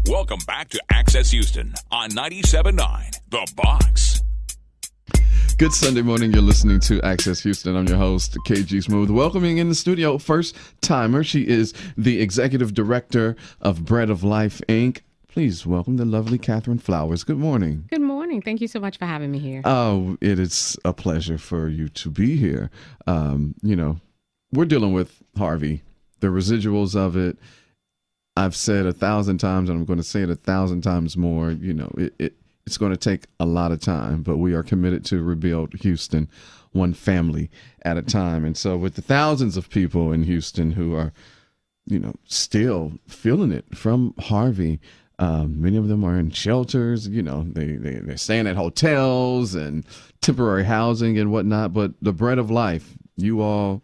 Welcome back to Access Houston on 97.9 The Box. Good Sunday morning. You're listening to Access Houston. I'm your host, KG Smooth. Welcoming in the studio, first timer. She is the executive director of Bread of Life, Inc. Please welcome the lovely Katherine Flowers. Good morning. Good morning. Thank you so much for having me here. Oh, it is a pleasure for you to be here. We're dealing with Harvey, the residuals of it. I've said 1,000 times, and I'm going to say it 1,000 times more. It's going to take a lot of time, but we are committed to rebuild Houston one family at a time. And so with the thousands of people in Houston who are, still feeling it from Harvey, many of them are in shelters, they're staying at hotels and temporary housing and whatnot. But the Bread of Life, you all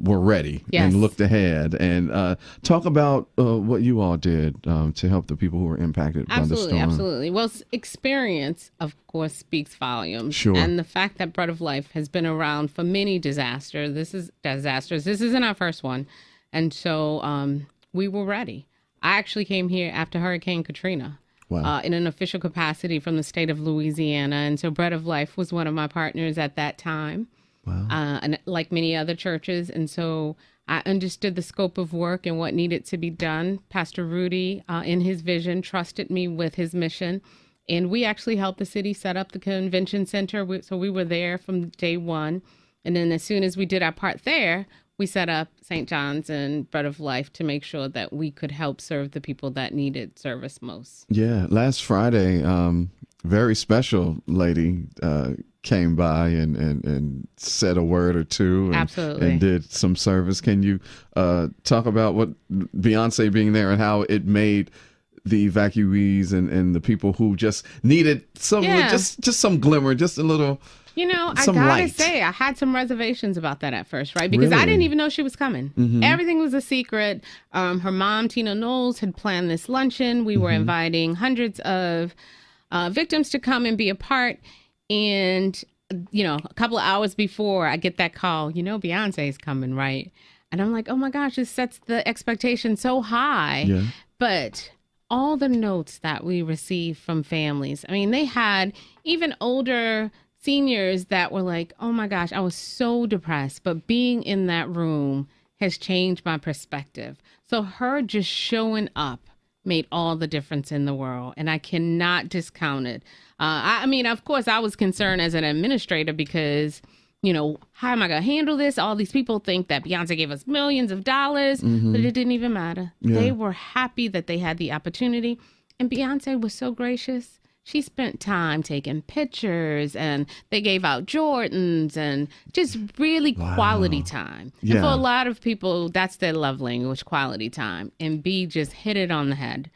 were ready and looked ahead, and talk about what you all did to help the people who were impacted by the storm. Absolutely. Well, experience, of course, speaks volumes. Sure. And the fact that Bread of Life has been around for many disasters. This isn't our first one. And so we were ready. I actually came here after Hurricane Katrina. Wow. In an official capacity from the state of Louisiana. And so Bread of Life was one of my partners at that time. Wow. And like many other churches. And so I understood the scope of work and what needed to be done. Pastor Rudy, in his vision, trusted me with his mission. And we actually helped the city set up the convention center. So we were there from day one. And then as soon as we did our part there, we set up St. John's and Bread of Life to make sure that we could help serve the people that needed service most. Yeah. Last Friday, very special lady came by and said a word or two and did some service. Can you talk about what Beyonce being there and how it made the evacuees and the people who just needed some just some glimmer, just a little I gotta light. say, I had some reservations about that at first, right? Because I didn't even know she was coming. Mm-hmm. Everything was a secret. Her mom, Tina Knowles, had planned this luncheon. We were inviting hundreds of victims to come and be a part. And, a couple of hours before I get that call, Beyonce's coming, right? And I'm like, oh my gosh, this sets the expectation so high. Yeah. But all the notes that we received from families, they had even older seniors that were like, oh my gosh, I was so depressed, but being in that room has changed my perspective. So her just showing up made all the difference in the world, and I cannot discount it. Of course, I was concerned as an administrator because, how am I going to handle this? All these people think that Beyonce gave us millions of dollars, but it didn't even matter. Yeah. They were happy that they had the opportunity, and Beyonce was so gracious. She spent time taking pictures, and they gave out Jordans and just really quality time. Yeah. And for a lot of people, that's their love language, quality time. And B just hit it on the head.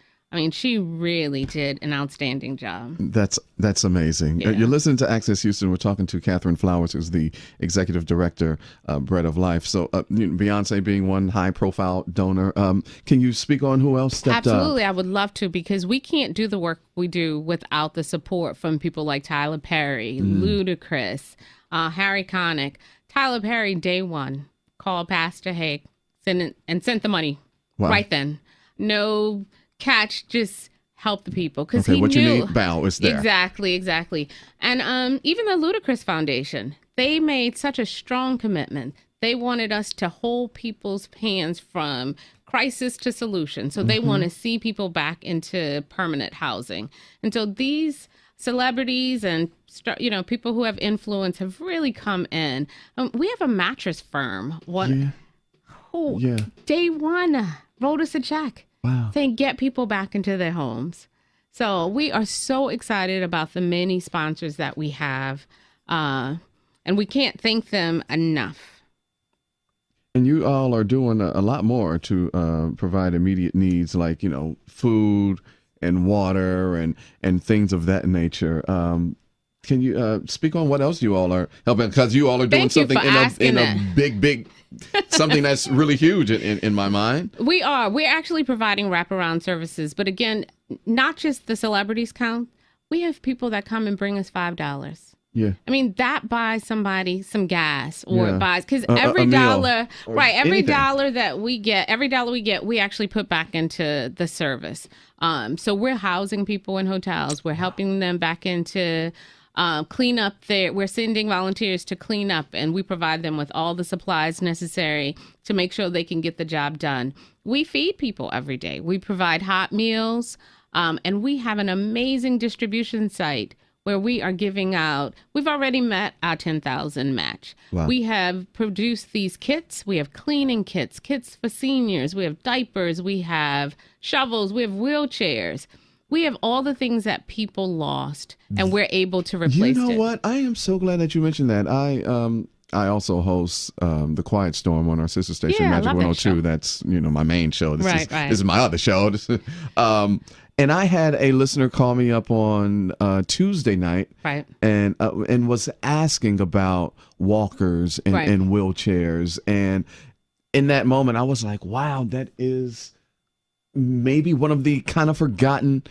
She really did an outstanding job. That's amazing. Yeah. You're listening to Access Houston. We're talking to Katherine Flowers, who's the executive director of Bread of Life. So Beyonce being one high-profile donor. Can you speak on who else stepped up? Absolutely. I would love to, because we can't do the work we do without the support from people like Tyler Perry, Ludacris, Harry Connick. Tyler Perry, day one, called Pastor Haig sent the money right then. No catch, just help the people, because he what knew. You need, bow is there. Exactly. And even the Ludacris Foundation, they made such a strong commitment. They wanted us to hold people's hands from crisis to solution. So they want to see people back into permanent housing. And so these celebrities and people who have influence have really come in. We have a mattress firm who day one wrote us a check. Wow. Saying get people back into their homes. So we are so excited about the many sponsors that we have, and we can't thank them enough. And you all are doing a lot more to provide immediate needs like, food and water and things of that nature. Can you speak on what else you all are helping? Because you all are doing something in a big, something that's really huge in my mind. We are. We're actually providing wraparound services. But again, not just the celebrities count. We have people that come and bring us $5. Yeah. I mean, that buys somebody some gas, or Yeah. it buys, because A every meal dollar, or right, every anything. dollar that we get, we actually put back into the service. So we're housing people in hotels. We're helping them back into clean up we're sending volunteers to clean up, and we provide them with all the supplies necessary to make sure they can get the job done. We feed people every day. We provide hot meals, and we have an amazing distribution site where we are giving out, we've already met our 10,000 match. Wow. We have produced these kits. We have cleaning kits, kits for seniors. We have diapers. We have shovels. We have wheelchairs. We have all the things that people lost, and we're able to replace it. You know what? I am so glad that you mentioned that. I also host The Quiet Storm on our sister station, Yeah, I Magic love that 102. show. That's, my main show. This Right, right. This is my other show. And I had a listener call me up on Tuesday night, Right. and was asking about walkers and, Right. and wheelchairs. And in that moment, I was like, wow, that is maybe one of the kind of forgotten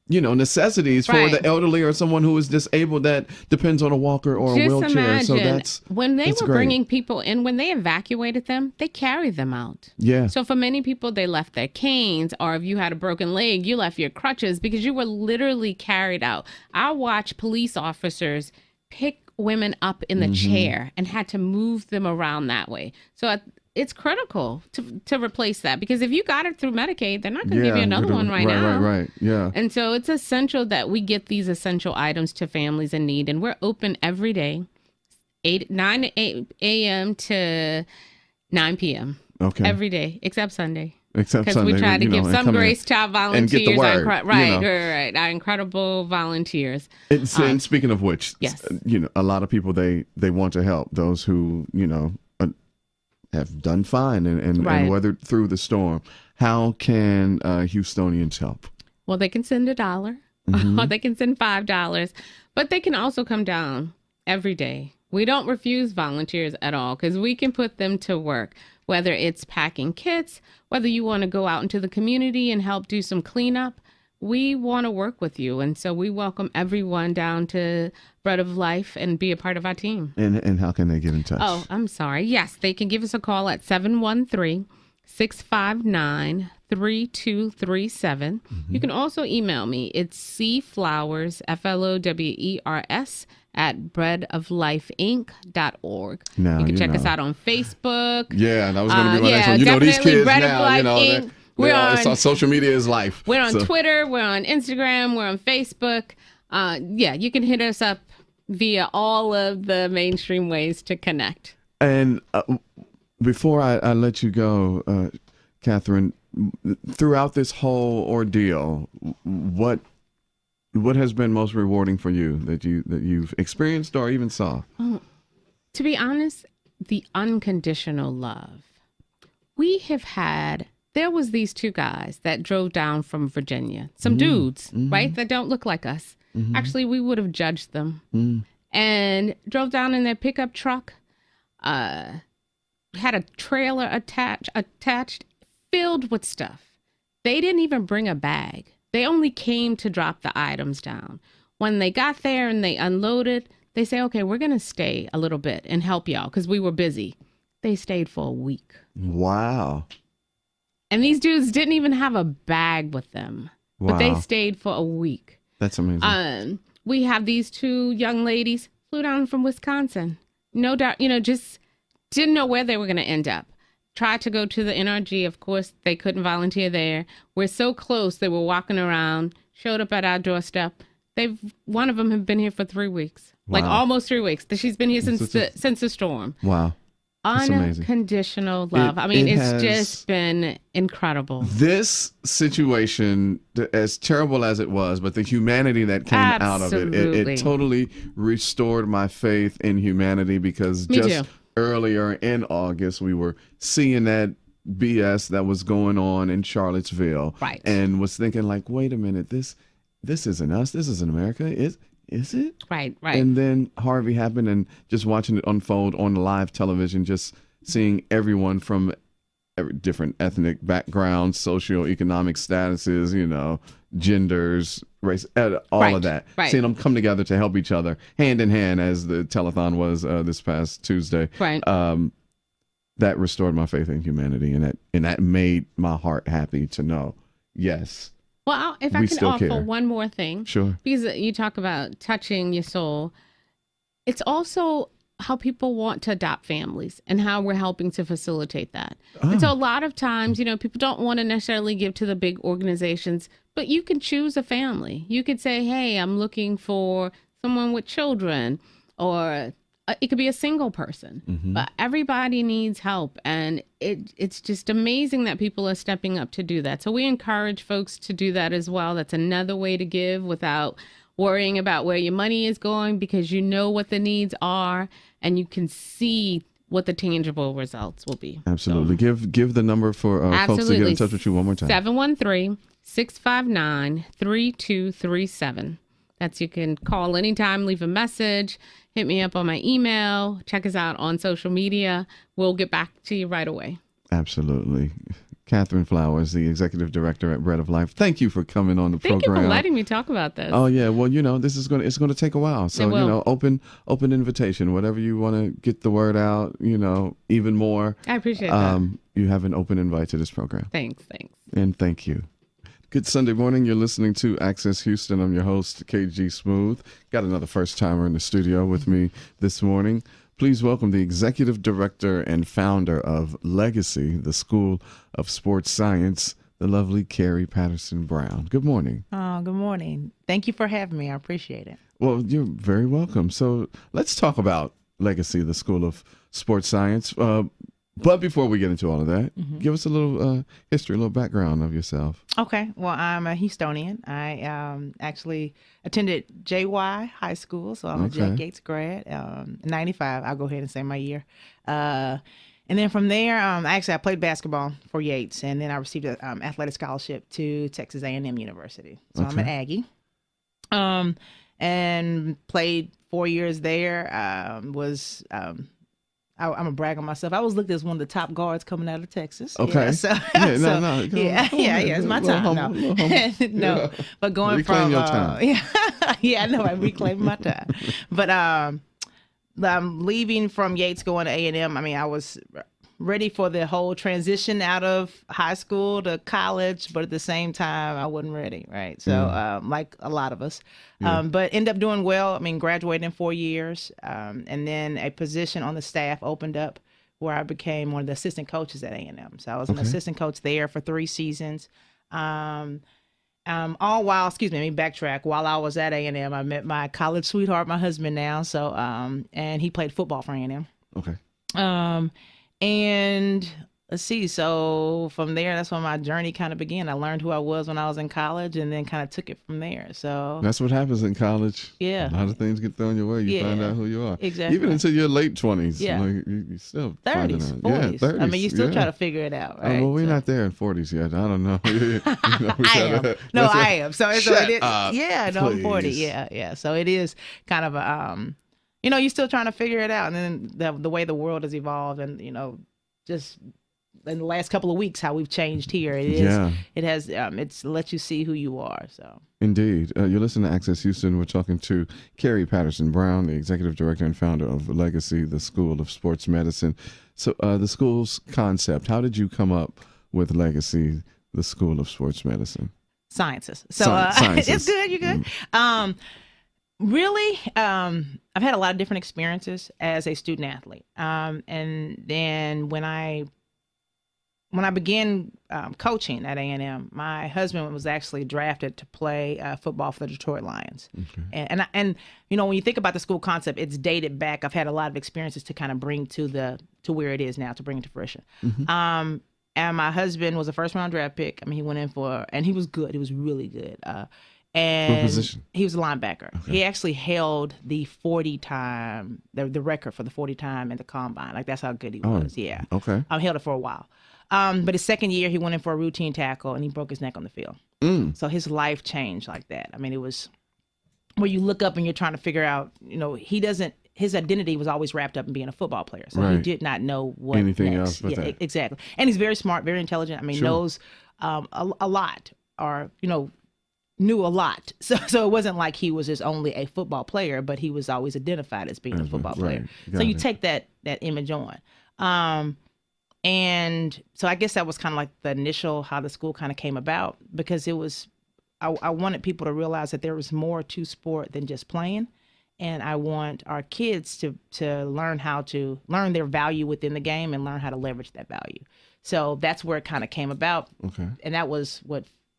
necessities for Right. the elderly or someone who is disabled that depends on a walker or a Just wheelchair. imagine, So that's when they were great. bringing people in, when they evacuated them, they carried them out. Yeah. So for many people, they left their canes, or if you had a broken leg, you left your crutches because you were literally carried out. I watched police officers pick women up in the chair and had to move them around that way. So it's critical to replace that, because if you got it through Medicaid, they're not going to give you another one right now. Right. Yeah. And so it's essential that we get these essential items to families in need. And we're open every day, 9 a.m. to 9 p.m. Okay. Every day, except Sunday. Except Because Sunday, we try to give and some come in grace to our volunteers. and get the word. Right. Our incredible volunteers. And speaking of which, Yes. A lot of people, they want to help those who, have done fine and Right. weathered through the storm. How can Houstonians help? Well, they can send $1 or they can send $5, but they can also come down every day. We don't refuse volunteers at all, because we can put them to work, whether it's packing kits, whether you want to go out into the community and help do some cleanup. We want to work with you. And so we welcome everyone down to Bread of Life and be a part of our team. And how can they get in touch? Oh, I'm sorry. Yes, they can give us a call at 713-659-3237. You can also email me. It's cflowers, Flowers, at breadoflifeinc.org. Now, you can check us out on Facebook. Yeah, that was going to be my next one. definitely These kids Bread of now, Life Inc. it's on social media is life. We're on Twitter, we're on Instagram, we're on Facebook. You can hit us up via all of the mainstream ways to connect. And before I let you go, Katherine, throughout this whole ordeal, what has been most rewarding for you that you've experienced or even saw? To be honest, the unconditional love. There was these two guys that drove down from Virginia, some dudes, right, that don't look like us. Actually, we would have judged them. And drove down in their pickup truck, had a trailer attached, filled with stuff. They didn't even bring a bag. They only came to drop the items down. When they got there and they unloaded, they say, okay, we're going to stay a little bit and help y'all because we were busy. They stayed for a week. Wow. And these dudes didn't even have a bag with them, but they stayed for a week. That's amazing. We have these two young ladies flew down from Wisconsin. No doubt, just didn't know where they were going to end up. Tried to go to the NRG. Of course, they couldn't volunteer there. We're so close. They were walking around, showed up at our doorstep. One of them had been here for 3 weeks, like almost 3 weeks. She's been here since the storm. Wow. That's amazing. Unconditional love. It's just been incredible. This situation, as terrible as it was, but the humanity that came out of it totally restored my faith in humanity, because earlier in August, we were seeing that BS that was going on in Charlottesville. Right. And was thinking like, wait a minute, this isn't us. This isn't America. Is it? Right. And then Harvey happened, and just watching it unfold on live television, just seeing everyone from different ethnic backgrounds, socioeconomic statuses, genders, race, all Right, of that. right. Seeing them come together to help each other hand in hand, as the telethon was this past Tuesday. Right. That restored my faith in humanity, and that made my heart happy to know, yes. Well, if I We can still offer care. one more thing. Sure. Because you talk about touching your soul. It's also how people want to adopt families and how we're helping to facilitate that. And so a lot of times, people don't want to necessarily give to the big organizations, but you can choose a family. You could say, hey, I'm looking for someone with children, or it could be a single person, but everybody needs help. And it's just amazing that people are stepping up to do that. So we encourage folks to do that as well. That's another way to give without worrying about where your money is going, because you know what the needs are and you can see what the tangible results will be. Absolutely. Give the number for folks to get in touch with you one more time. 713-659-3237. You can call anytime, leave a message, hit me up on my email, check us out on social media. We'll get back to you right away. Absolutely. Katherine Flowers, the executive director at Bread of Life. Thank you for coming on the program. Thank you for letting me talk about this. Oh yeah, well, this is it's going to take a while. So, open invitation, whatever you want to get the word out, even more. I appreciate that. You have an open invite to this program. Thanks. And thank you. Good Sunday morning. You're listening to Access Houston. I'm your host, KG Smooth. Got another first timer in the studio with me this morning. Please welcome the executive director and founder of Legacy, the School of Sports Science, the lovely Kerrie Patterson-Brown. Good morning. Oh, good morning. Thank you for having me. I appreciate it. Well, you're very welcome. So let's talk about Legacy, the School of Sports Science. But before we get into all of that, give us a little history, a little background of yourself. Okay. Well, I'm a Houstonian. I actually attended JY High School, so I'm a Jack Yates grad. 95, I'll go ahead and say my year. And then from there, I played basketball for Yates, and then I received an athletic scholarship to Texas A&M University. So I'm an Aggie. And played 4 years there. I'm gonna brag on myself. I was looked at as one of the top guards coming out of Texas. Okay. Yeah, it's my time. No, but going reclaim from your time. I know I reclaimed my time. But I'm leaving from Yates, going to A&M. I was ready for the whole transition out of high school to college, but at the same time, I wasn't ready, right? So, like a lot of us, but ended up doing well. Graduated in 4 years, and then a position on the staff opened up where I became one of the assistant coaches at A&M. So I was an assistant coach there for 3 seasons. All while, let me backtrack. While I was at A&M, I met my college sweetheart, my husband now. So, and he played football for A&M. Okay. And let's see. So from there, that's when my journey kind of began. I learned who I was when I was in college, and then kind of took it from there. So that's what happens in college. Yeah. A lot of things get thrown your way. You find out who you are. Exactly. Even into your late 20s. Yeah. You still 30s, 40s. Yeah, 30s. You still try to figure it out, right? Well, we're not there in 40s yet. I don't know. I am. No, I am. So it is. Yeah, no, I'm 40. Please. Yeah. So it is kind of a, you're still trying to figure it out. And then the way the world has evolved, and, just in the last couple of weeks, how we've changed here. It has, it's let you see who you are. So indeed. You're listening to Access Houston. We're talking to Kerrie Patterson-Brown, the executive director and founder of Legacy, the School of Sports Medicine. So the school's concept, how did you come up with Legacy, the School of Sports Medicine? Sciences. So Sciences. It's good. You're good. Really, I've had a lot of different experiences as a student athlete. And then when I began coaching at A&M, my husband was actually drafted to play football for the Detroit Lions. Okay. And when you think about the school concept, it's dated back. I've had a lot of experiences to kind of bring to where it is now, to bring it to fruition. And my husband was a first-round draft pick. He went in and he was good. He was really good. And what position? He was a linebacker. Okay. He actually held the 40 time, the record for the 40 time in the combine. Like, that's how good he was. Yeah. Okay. Held it for a while. But his second year, he went in for a routine tackle and he broke his neck on the field. So his life changed like that. It was where you look up and you're trying to figure out, he doesn't, his identity was always wrapped up in being a football player. So he Right. did not know what Anything next. else but Yeah, that. exactly. And he's very smart, very intelligent. I mean, Sure. knows a lot, or, knew a lot. So it wasn't like he was just only a football player, but he was always identified as being a football player. Right. So Got you it. take that image on. And so I guess that was kind of like the initial how the school kind of came about, because it was, I wanted people to realize that there was more to sport than just playing. And I want our kids to learn how to learn their value within the game and learn how to leverage that value. So that's where it kind of came about. Okay. And that was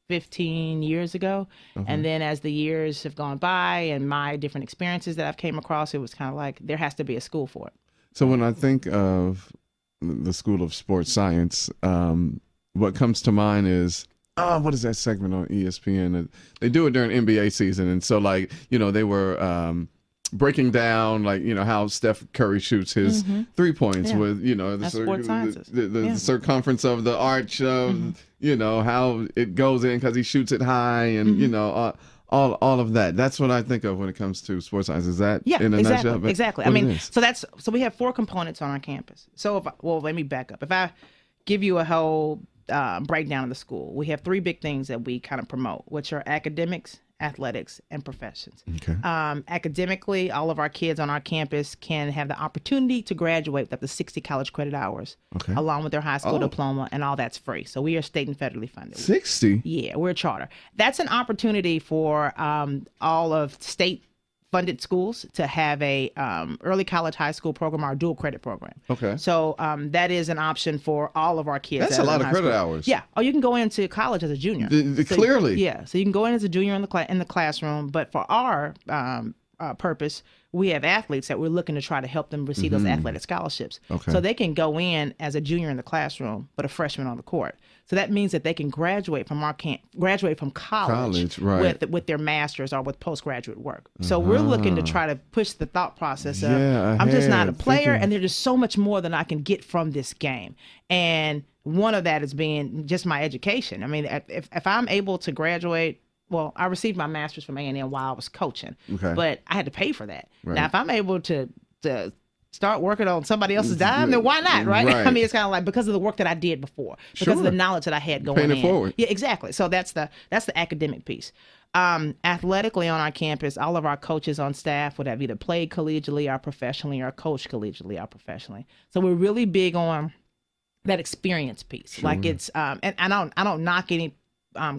15 years ago. And then as the years have gone by and my different experiences that I've came across, it was kind of like there has to be a school for it. So when I think of the School of Sports Science, what comes to mind is, what is that segment on ESPN? They do it during NBA season. And so they were breaking down how Steph Curry shoots his 3 points with, That's sports sciences. the circumference of the arch of, how it goes in because he shoots it high and, all of that. That's what I think of when it comes to sports science. Is that in a nutshell? But Exactly. I what mean, it is? so we have 4 components on our campus. So let me back up. If I give you a whole breakdown of the school, we have 3 big things that we kind of promote, which are academics, athletics, and professions. Okay. Academically, all of our kids on our campus can have the opportunity to graduate with up to 60 college credit hours, Okay. along with their high school Oh. diploma, and all that's free. So we are state and federally funded. 60? Yeah, we're a charter. That's an opportunity for all of state funded schools to have a early college high school program or a dual credit program. Okay. So that is an option for all of our kids. That's that a are lot in of high credit school. hours. Yeah. Oh, you can go into college as a junior. Clearly. Yeah. So you can go in as a junior in the classroom, but for our purpose, we have athletes that we're looking to try to help them receive those athletic scholarships. Okay. So they can go in as a junior in the classroom, but a freshman on the court. So that means that they can graduate from college right. with their master's or with postgraduate work. So we're looking to try to push the thought process of, Yeah, I'm just not a ahead, player, thinking- and there's just so much more than I can get from this game. And one of that is being just my education. I mean, if I'm able to graduate, well, I received my master's from A&M while I was coaching, Okay. but I had to pay for that. Right. Now, if I'm able to start working on somebody else's dime, then why not, right? Right. I mean, it's kind of like because of the work that I did before, because of Sure. the knowledge that I had going Paying it in. forward. Yeah, exactly. So that's the academic piece. Athletically on our campus, all of our coaches on staff would have either played collegiately or professionally or coached collegiately or professionally. So we're really big on that experience piece. Sure. Like it's, and I don't knock any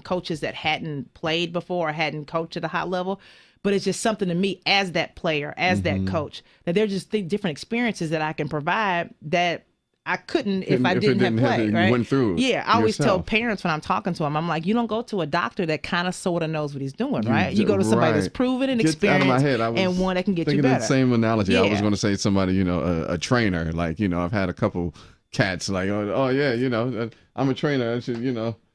coaches that hadn't played before or hadn't coached at a high level, but it's just something to me as that player, as that coach, that there's just different experiences that I can provide that I couldn't if I didn't have played, right? Went through Yeah, I always tell yourself. parents when I'm talking to them, I'm like, you don't go to a doctor that kind of sort of knows what he's doing, right? You go to somebody that's right. proven and Get out of my experienced head. I was and one that can get you thinking better. of the same analogy. I was Yeah. going to say somebody, a trainer. Like, I've had a couple cats like, oh yeah, I'm a trainer. I should,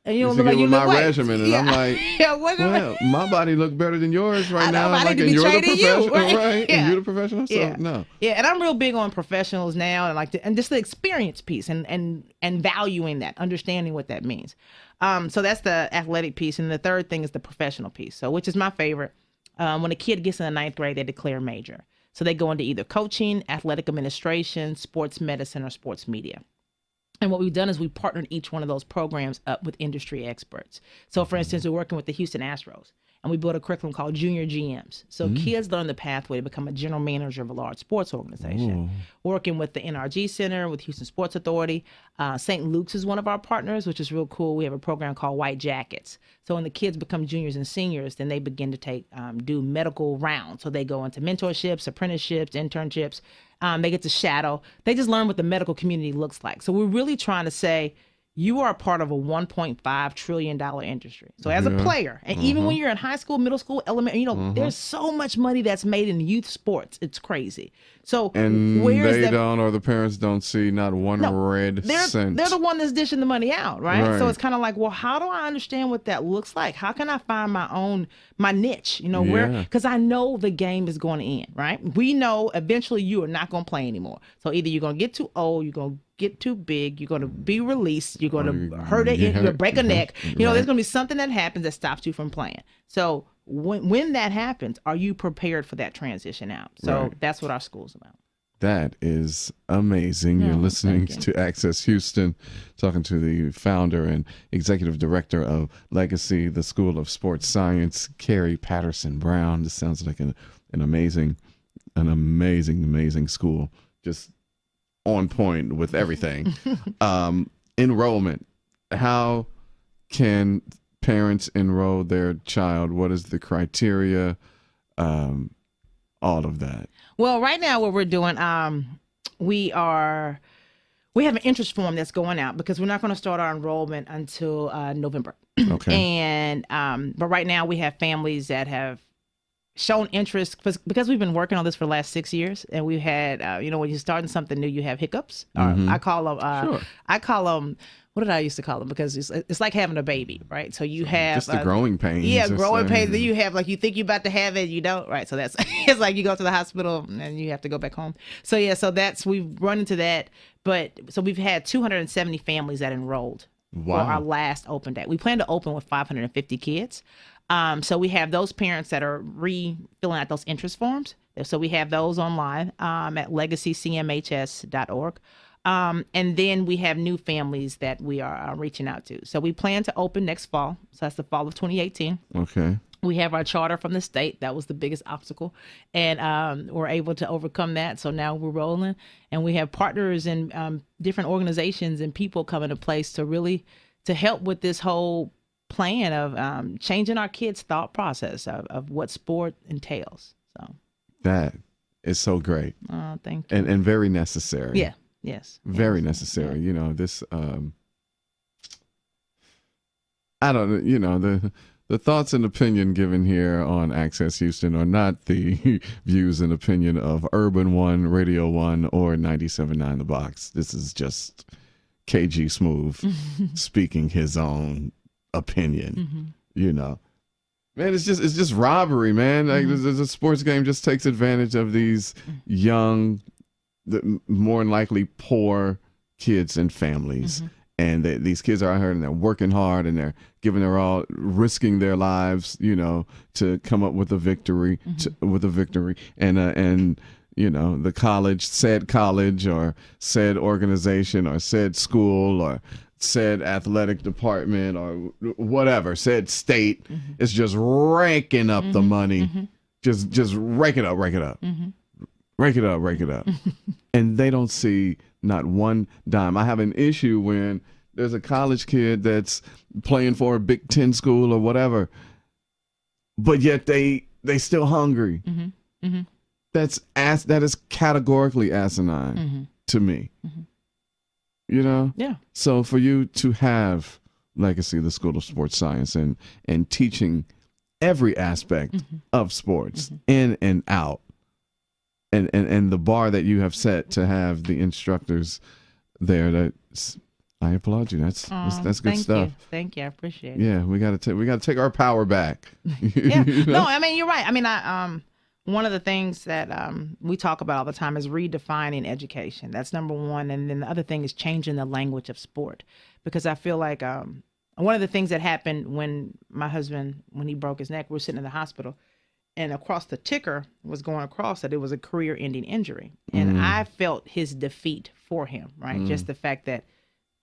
And you don't used look to like get you with look my like. regimen, and Yeah. I'm like, Yeah, what well, my body look better than yours right I know, now. but I Like, need to and be you're the training you, professional, right? right? Yeah. And you're the professional, so Yeah. no. Yeah, and I'm real big on professionals now, and just the experience piece and valuing that, understanding what that means. So that's the athletic piece, and the third thing is the professional piece. So which is my favorite. When a kid gets in the 9th grade, they declare a major. So they go into either coaching, athletic administration, sports medicine, or sports media. And what we've done is we've partnered each one of those programs up with industry experts. So, for instance, we're working with the Houston Astros, and we built a curriculum called Junior GMs. So kids learn the pathway to become a general manager of a large sports organization. Working with the NRG Center, with Houston Sports Authority. St. Luke's is one of our partners, which is real cool. We have a program called White Jackets. So when the kids become juniors and seniors, then they begin to do medical rounds. So they go into mentorships, apprenticeships, internships. They get to shadow. They just learn what the medical community looks like. So we're really trying to say, you are a part of a $1.5 trillion industry. So as a player, and even when you're in high school, middle school, elementary, there's so much money that's made in youth sports. It's crazy. So And where's they that? don't, or the parents don't see not one red cent. They're the one that's dishing the money out, right? Right. So it's kind of like, well, how do I understand what that looks like? How can I find my niche? Where, Yeah. because I know the game is going to end, right? We know eventually you are not going to play anymore. So either you're going to get too old, you're going to get too big, you're going to be released, you're going to hurt it, you're going to break a neck. There's going to be something that happens that stops you from playing. So when that happens, are you prepared for that transition out? So Right. that's what our school's about. That is amazing. You're listening thank to Access Houston, talking to the founder and executive director of Legacy, the School of Sports Science, Kerrie Patterson-Brown. This sounds like an amazing school. Just on point with everything. Enrollment. How can parents enroll their child? What is the criteria? All of that. Well, right now what we're doing, we have an interest form that's going out because we're not going to start our enrollment until November. Okay. And but right now we have families that have shown interest because we've been working on this for the last 6 years, and we've had when you're starting something new, you have hiccups. I call them. What did I used to call them? Because it's like having a baby, right? So you have just the growing pains. Yeah, growing pains. Then you have you think you're about to have it, you don't, right? So that's it's like you go to the hospital and you have to go back home. So yeah, so we've run into that. But so we've had 270 families that enrolled for our last open day. We plan to open with 550 kids. So we have those parents that are filling out those interest forms. So we have those online at legacycmhs.org. And then we have new families that we are reaching out to. So we plan to open next fall. So that's the fall of 2018. Okay. We have our charter from the state. That was the biggest obstacle. And we're able to overcome that. So now we're rolling. And we have partners and different organizations and people come into place to help with this whole plan of changing our kids' thought process of what sport entails. So that is so great. Oh, thank you. And very necessary. Yeah. Yes. Very necessary. Yeah. This, I don't know, the thoughts and opinion given here on Access Houston are not the views and opinion of Urban One, Radio One, or 97.9 The Box. This is just KG Smooth speaking his own opinion, Man, it's just robbery, man. Like the sports game just takes advantage of these young, more than likely poor kids and families. And these kids are out here and they're working hard and they're giving their all, risking their lives, to come up with a victory, And the college or said organization or said school or said athletic department or whatever, said state is just raking up the money. Just rake it up. Rake it up. And they don't see not one dime. I have an issue when there's a college kid that's playing for a Big Ten school or whatever, but yet they still hungry. That is categorically asinine to me. Yeah. So for you to have Legacy, the School of Sports Science, and teaching every aspect of sports in and out, and the bar that you have set to have the instructors there, I applaud you. That's good stuff. Thank you. I appreciate it. Yeah, we got to take our power back. Yeah. No, I mean, you're right. I mean, one of the things that we talk about all the time is redefining education. That's number one. And then the other thing is changing the language of sport. Because I feel like one of the things that happened when my husband, when he broke his neck, we were sitting in the hospital, and across the ticker was going across that it was a career-ending injury. And I felt his defeat for him, right? Just the fact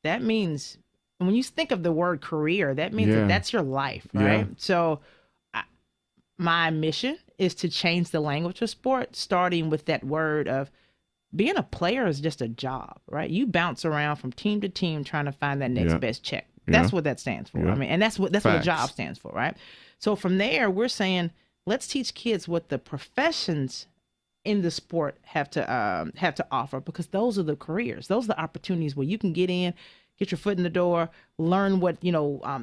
that means, when you think of the word career, that means that that's your life, right? Yeah. So my mission is to change the language of sport, starting with that word of being a player is just a job, right? You bounce around from team to team trying to find that next best check. That's what that stands for. I mean, and that's what a job stands for, right? So from there, we're saying, let's teach kids what the professions in the sport have to offer, because those are the careers. Those are the opportunities where you can get in, get your foot in the door, learn what,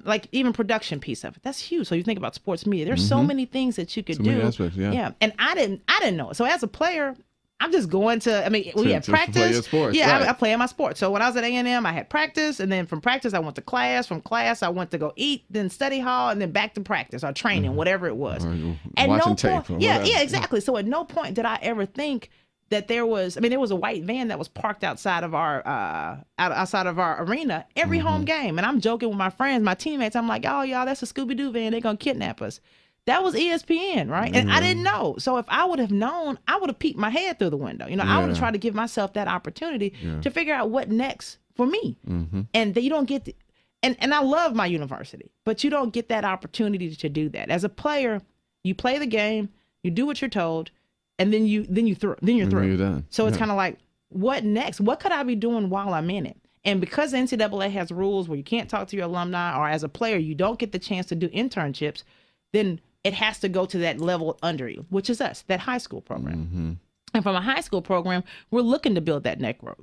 like even production piece of it. That's huge. So you think about sports media. There's so many things that you could do. Many aspects, yeah. And I didn't know it. So as a player, I'm just going to, we had practice. Play your sports, yeah, right. I play in my sport. So when I was at A&M, I had practice. And then from practice, I went to class. From class, I went to go eat, then study hall, and then back to practice or training, whatever it was. At watching tape. Yeah, exactly. So at no point did I ever think that there was a white van that was parked outside of our arena every home game. And I'm joking with my friends, my teammates. I'm like, oh, y'all, that's a Scooby-Doo van. They're going to kidnap us. That was ESPN, right? And I didn't know. So if I would have known, I would have peeked my head through the window. I would have tried to give myself that opportunity to figure out what next for me. And you don't get and I love my university, but you don't get that opportunity to do that. As a player, you play the game, you do what you're told, and then you're through. You're done. So it's kind of like, what next? What could I be doing while I'm in it? And because the NCAA has rules where you can't talk to your alumni, or as a player, you don't get the chance to do internships, then it has to go to that level under you, which is us, that high school program. And from a high school program, we're looking to build that network.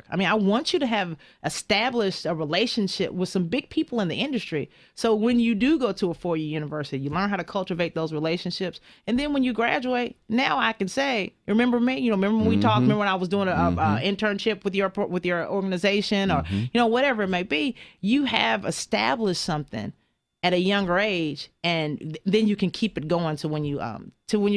I mean, I want you to have established a relationship with some big people in the industry. So when you do go to a 4-year university, you learn how to cultivate those relationships. And then when you graduate, now I can say, remember me? Remember when we talked? Remember when I was doing an internship with your organization, or whatever it may be? You have established something at a younger age, and then you can keep it going to when you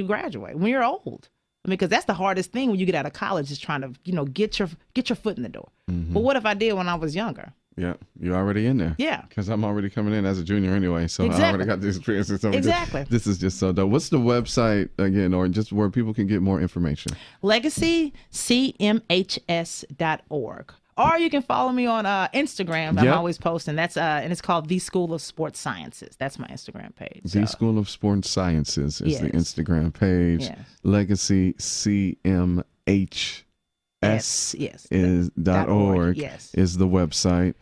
graduate, when you're old. I mean, because that's the hardest thing when you get out of college, is trying to, get your foot in the door. But what if I did when I was younger? Yeah, you're already in there. Yeah. Because I'm already coming in as a junior anyway, so I already got the experience. Exactly. This is just so dope. What's the website again, or just where people can get more information? LegacyCMHS.org. Or you can follow me on Instagram. I'm always posting. That's and it's called The School of Sports Sciences. That's my Instagram page. The School of Sports Sciences is the Instagram page. Yes. Legacy CMHS is .org is the website.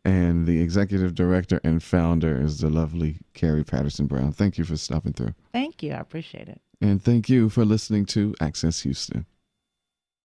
And the executive director and founder is the lovely Kerrie Patterson-Brown. Thank you for stopping through. Thank you. I appreciate it. And thank you for listening to Access Houston.